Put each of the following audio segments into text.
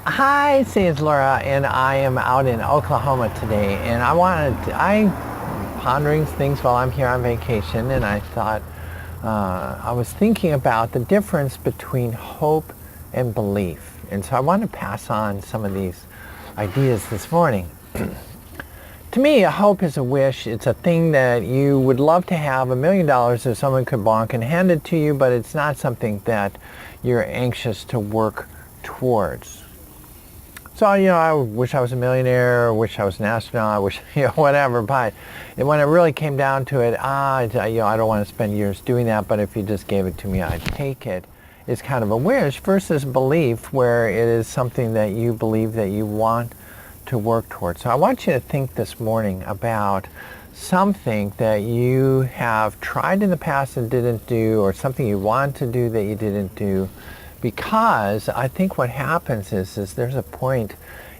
Hi, it's Laura, and I am out in Oklahoma today, and I'm pondering things while I'm here on vacation, and I thought, I was thinking about the difference between hope and belief, and so I want to pass on some of these ideas this morning. To me, a hope is a wish. It's a thing that you would love to have $1 million if someone could bonk and hand it to you, but it's not something that you're anxious to work towards. So, I wish I was a millionaire, or wish I was an astronaut, I wish, whatever, but when it really came down to it, I don't want to spend years doing that, but if you just gave it to me, I'd take it. It's kind of a wish versus belief, where it is something that you believe that you want to work towards. So I want you to think this morning about something that you have tried in the past and didn't do, or something you want to do that you didn't do. Because I think what happens is there's a point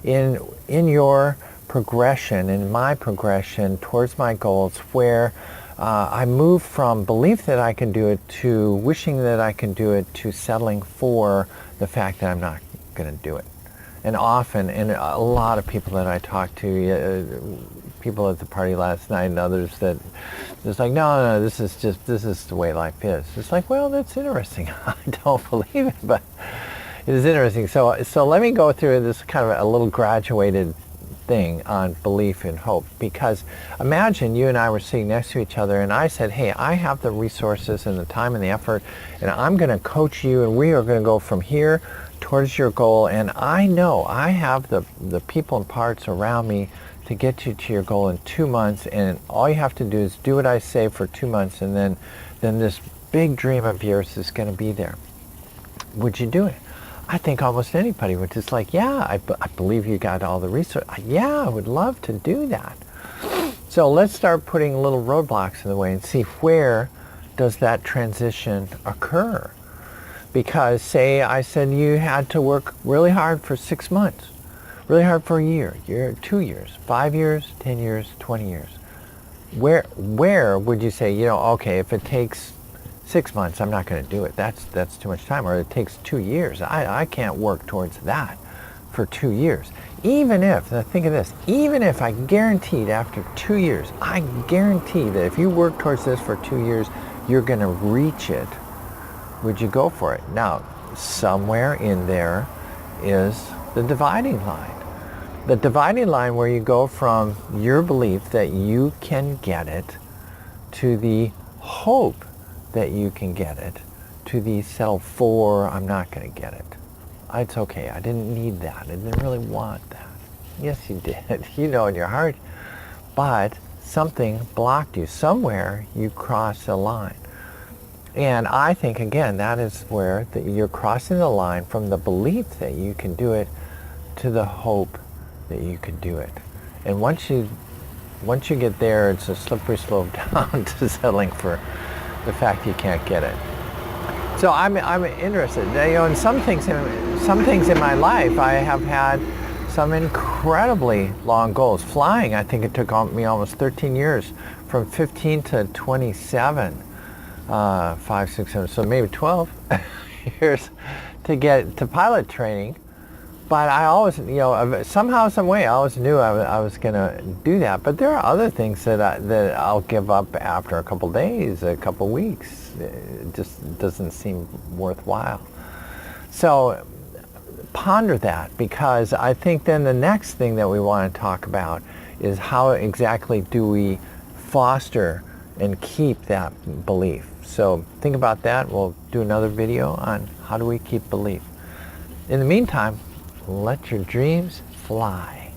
in your progression, in my progression towards my goals, where I move from belief that I can do it to wishing that I can do it to settling for the fact that I'm not going to do it. And often, and a lot of people that I talk to, people at the party last night and others, that it's like, no, this is the way life is. It's like, well, that's interesting. I don't believe it, but it is interesting. So let me go through this kind of a little graduated thing on belief and hope, because imagine you and I were sitting next to each other and I said, hey, I have the resources and the time and the effort, and I'm going to coach you, and we are going to go from here towards your goal, and I know I have the people and parts around me to get you to your goal in 2 months, and all you have to do is do what I say for 2 months, and then this big dream of yours is going to be there. Would you do it? I think almost anybody would just like, yeah, I believe you got all the resources. Yeah, I would love to do that. So let's start putting little roadblocks in the way and see, where does that transition occur? Because say I said you had to work really hard for 6 months, really hard for a year, 2 years, 5 years, 10 years, 20 years. Where would you say, okay, if it takes 6 months, I'm not going to do it. That's too much time. Or it takes 2 years. I can't work towards that for 2 years. Even if, now think of this, even if I guaranteed after 2 years, I guarantee that if you work towards this for 2 years, you're going to reach it, would you go for it? Now, somewhere in there is the dividing line. The dividing line where you go from your belief that you can get it to the hope that you can get it, to the settle for, I'm not going to get it. It's okay, I didn't need that. I didn't really want that. Yes, you did. You know in your heart. But something blocked you. Somewhere you crossed a line. And I think, again, that is where you're crossing the line from the belief that you can do it to the hope that you can do it. And once you get there, it's a slippery slope down to settling for the fact you can't get it. So I'm interested. In some things in my life, I have had some incredibly long goals. Flying, I think it took me almost 13 years, from 15 to 27. 5, 6, 7, so maybe 12 years to get to pilot training. But I always, somehow, some way, I always knew I was going to do that. But there are other things that I'll give up after a couple days, a couple weeks. It just doesn't seem worthwhile. So ponder that, because I think then the next thing that we want to talk about is how exactly do we foster and keep that belief. So think about that. We'll do another video on how do we keep belief. In the meantime, let your dreams fly.